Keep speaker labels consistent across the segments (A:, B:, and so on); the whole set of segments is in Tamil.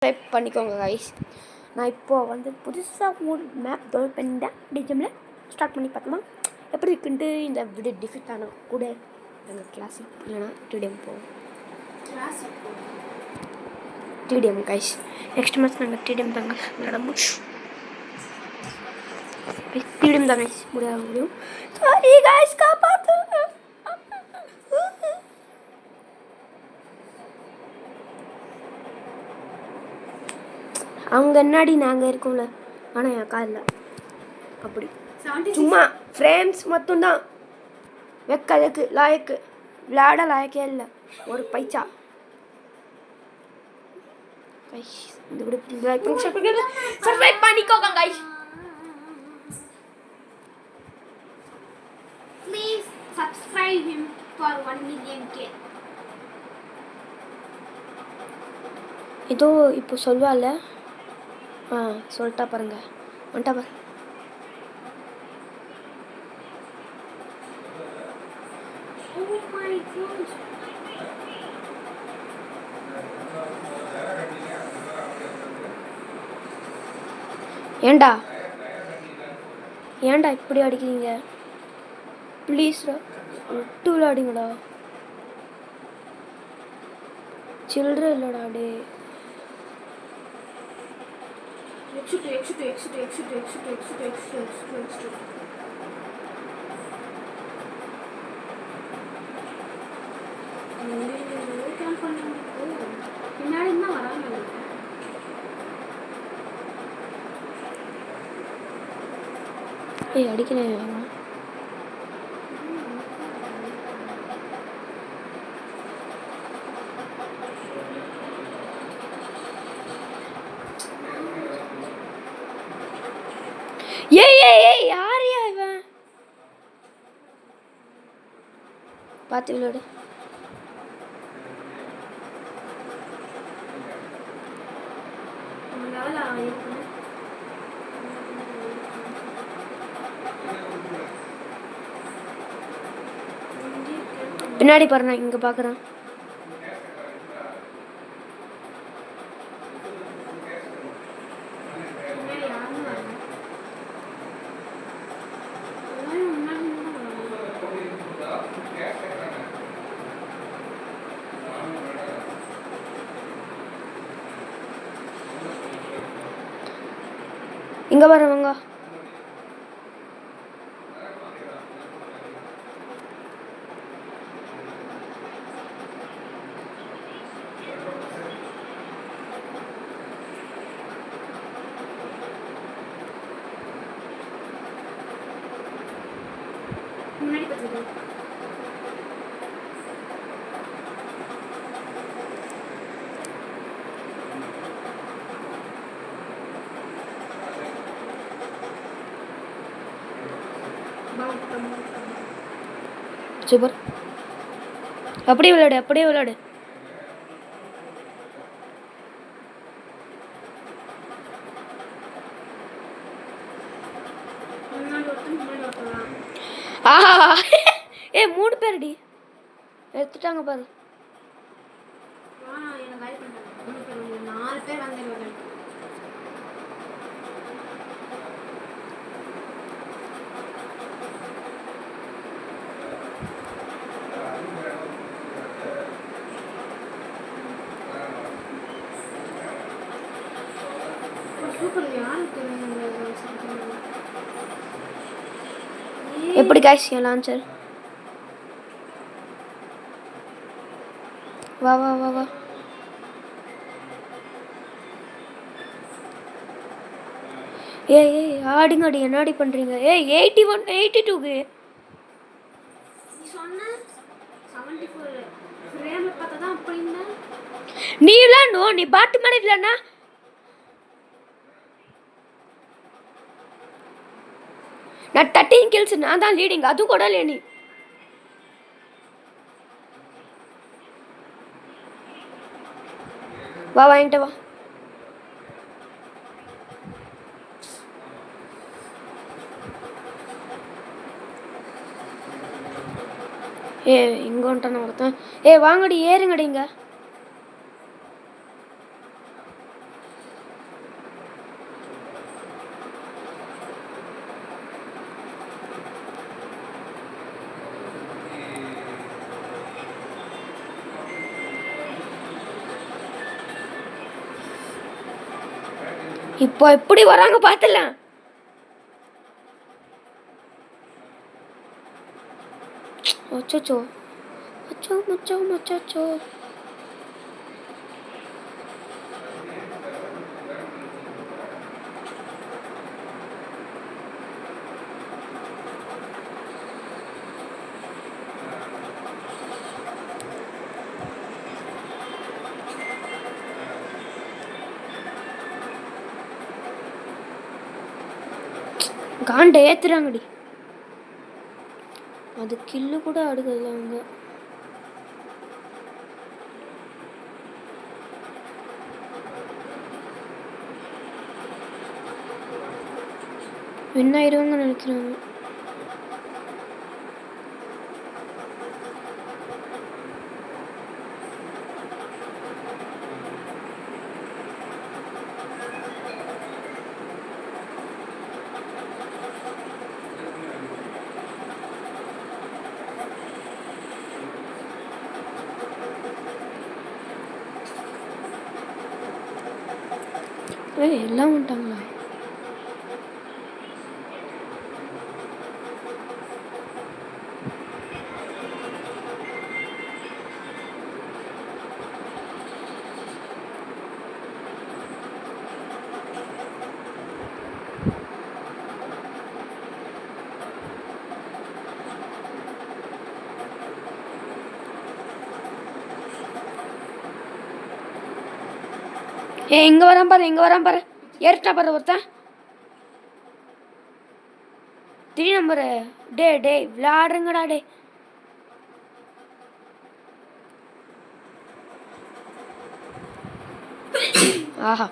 A: சப்ஸ்கிரைப் பண்ணிக்கோங்க கைஸ். நான் இப்போது வந்து புதுசாக ஒரு மேப் டெவலப் பண்ணிட்டேன். டிஜிஎம்மில் ஸ்டார்ட் பண்ணி பார்த்தோமா எப்படி இருக்குன்ட்டு இந்த வீடியோ டிஃபிட் ஆன கூட நாங்கள் கிளாஸிக் இல்லைனா டிடிஎம் போவோம். டிடிஎம் கைஸ் நெக்ஸ்ட் மேட்ச் நாங்கள் டிடிஎம் தாங்க விளையாட முடியும். டிடிஎம் தான் கைஸ் முடியும். சாரி கைஸ் காப்பாற்று. அவங்க என்னாடி நாங்கள் இருக்கோம்ல, ஆனால் என் அக்கா இல்லை. அப்படி சும்மா ஃப்ரேம்ஸ் மட்டும்தான் வைக்கிறதுக்கு லாயக்கு, விளையாட லாயக்கே இல்லை ஒரு பைசா. இந்த வீடியோ சப்ஸ்கிரைப் பண்ணிக்கோங்க guys.
B: Please subscribe him for 1 million K.
A: இதோ இப்போ சொல்வால சொல்லிட்டா பாருங்க வந்துட்டா பாரு.
B: Oh my God.
A: ஏண்டா இப்படி அடிக்கிறீங்க? ப்ளீஸ்டா விட்டு விளையாடுங்கடா. சில்லற இல்லைடா டே.
B: Exit. பின்னாடி தான் வராங்க.
A: ஏய் அடிக்கிறேன். ஏய் யாரையா இவன்? பார்த்து விளையாடு. பின்னாடி பாரு, நான் இங்கே பார்க்குறேன். இங்கே வரவங்க
B: முன்னாடி பார்த்துக்கோ.
A: சூப்பர். அப்படியே விளையாடு. ஆஹா ஏ 3 பேருடி எடுத்துட்டாங்க பாரு.
B: எனக்கு கால் பண்ணாங்க 4 பேர் வந்துருவாங்க. சூப்பர். யாருக்கு
A: எப்படி கைஸ் என் லான்ச்சர்? வா ஏய் ஆடுங்கடி. என்னடி பண்றீங்க? ஏய் 81 82க்கு
B: நீ சொன்ன 74 ஃப்ரேம்ல பார்த்தா தான் அப்படினா
A: நீ விளையாடணும். நீ பாட்டு மாதிரி விளையாடனா நான் 13 kills. நான் தான் லீடிங். அதுவும் கூட இல்லையா நீ? வா வாங்கிட்டு வா. ஏ இங்கே வந்துட்டான ஒருத்தன். ஏ வாங்கடி, ஏறுங்கடி. இங்கே இப்போ எப்படி வராங்க பார்த்துலாம். அச்சோ அச்சோ மச்சோ மச்சோ. காண்டை ஏத்துறாங்கடி. அது கில்லு கூட அடுக்கல அவங்க. வின் ஆயிடுவாங்க நினைக்கிறாங்க. எல்லாம் வந்துட்டாங்களா? எங்க வரான் பாரு ஏறிட்டா பாரு ஒருத்தன். திடீர் நம்பரு. டே விளையாடுறங்கடா டே. ஆஹா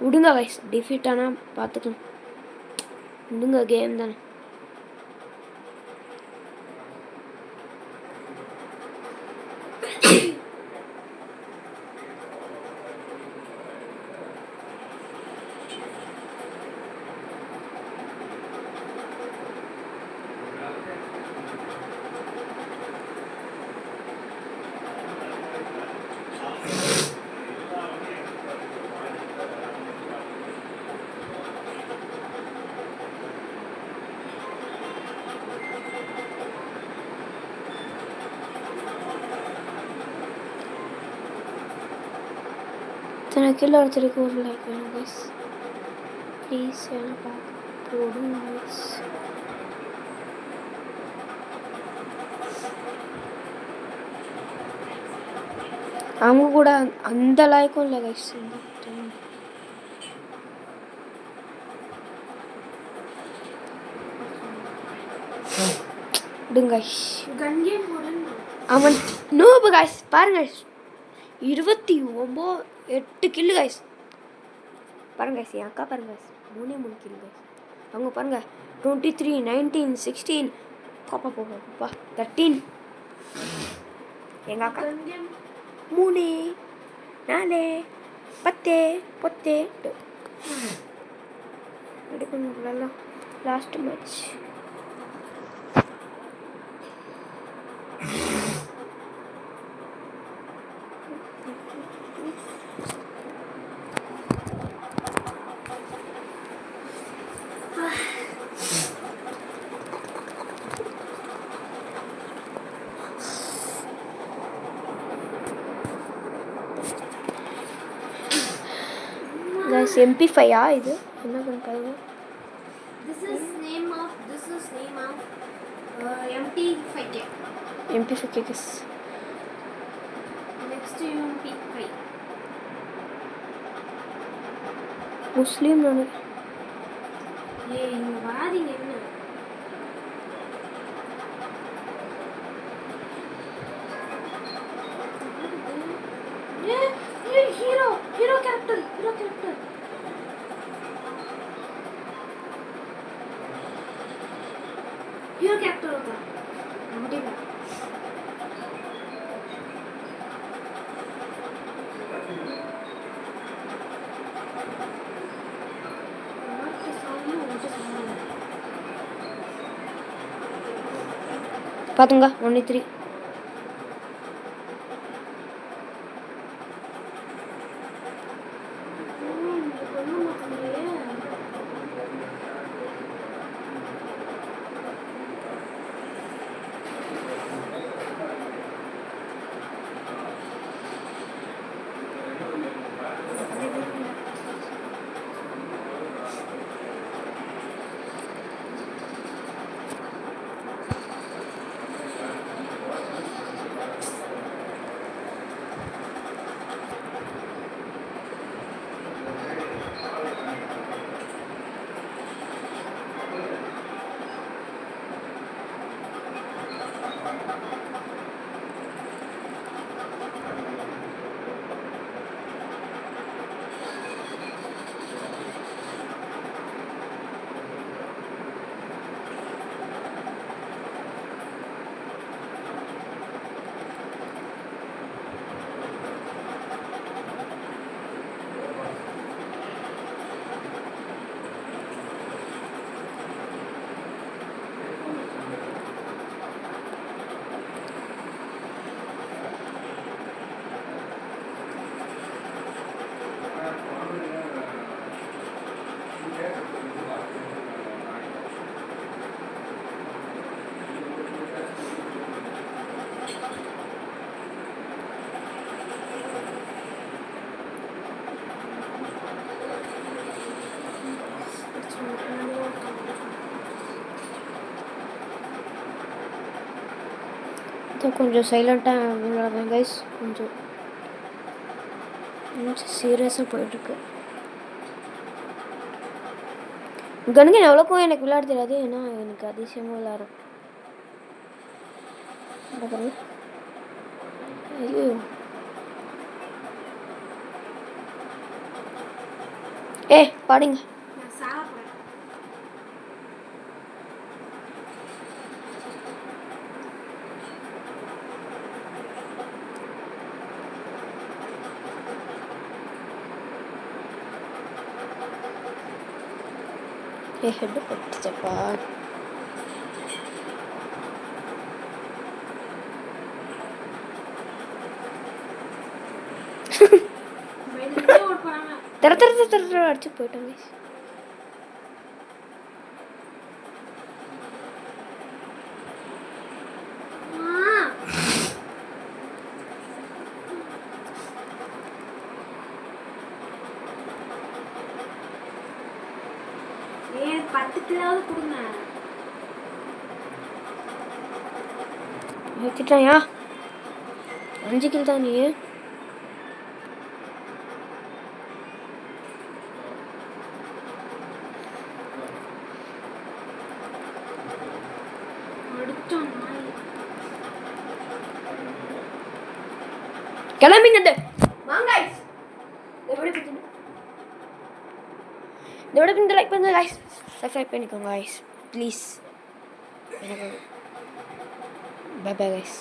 A: விடுங்க கைஸ், டிஃபீட் ஆனா பார்த்துக்கலாம். விடுங்க, கேம் தானே. இத்தனை கிலோ ஒருத்தருக்கு ஒரு லைக் வேணும் கைஸ் ப்ளீஸ். எனக்கு போடுங்க கைஸ். அவங்க கூட அந்த லைக்கும் இல்லை கைஸ். விடுங்க கைஸ். அவன் நூபு கைஸ். பாருங்க 8 கில்லு கைஸ். பாருங்க கைஸ், என் அக்கா பாருங்க கைஸ் 3 கில்லு கைஸ். அவங்க பாருங்க 23, 19, 16 பாப்பா 13. எங்கள் அக்கா 3, 4, 10 எடுக்கணும். Last match. Guys, MP5 இது என்ன பண்றாங்க?
B: This is name of MP5K.
A: MP5K guys.
B: Next MP5.
A: முஸ்லீம் நானே.
B: இங்க வராதீங்க என்ன? Hero character. Hero character होता முடியல.
A: பாத்துங்க 1-3. கொஞ்சம் சைலண்ட்டாக விளையாடுறேன் கைஸ். கொஞ்சம் சீரியஸாக போயிட்டுருக்கு. கணக்கு எவ்வளோக்கும் எனக்கு விளையாட தெரியாது. ஏன்னா எனக்கு அதிசயமாக விளையாடுறேன். ஐயோ பாடுங்க.
B: நான் சாக போறேன்.
A: ஹெட் பட்டுச்சப்பா.
B: வெளியே ஓட் போறாங்க.
A: தர அடிச்சு போயிட்டாங்க.
B: ஏன் 10 கிலோவாவது கொடுங்க.
A: வச்சுட்டாயா? 5 கிலோ தான் நீ. கிளம்பிங்க. இந்த விட கொஞ்சம் லைக் பண்ணுங்க கைஸ். சப்ஸ்கிரைப் பண்ணிக்கோங்க guys please. Bye bye guys.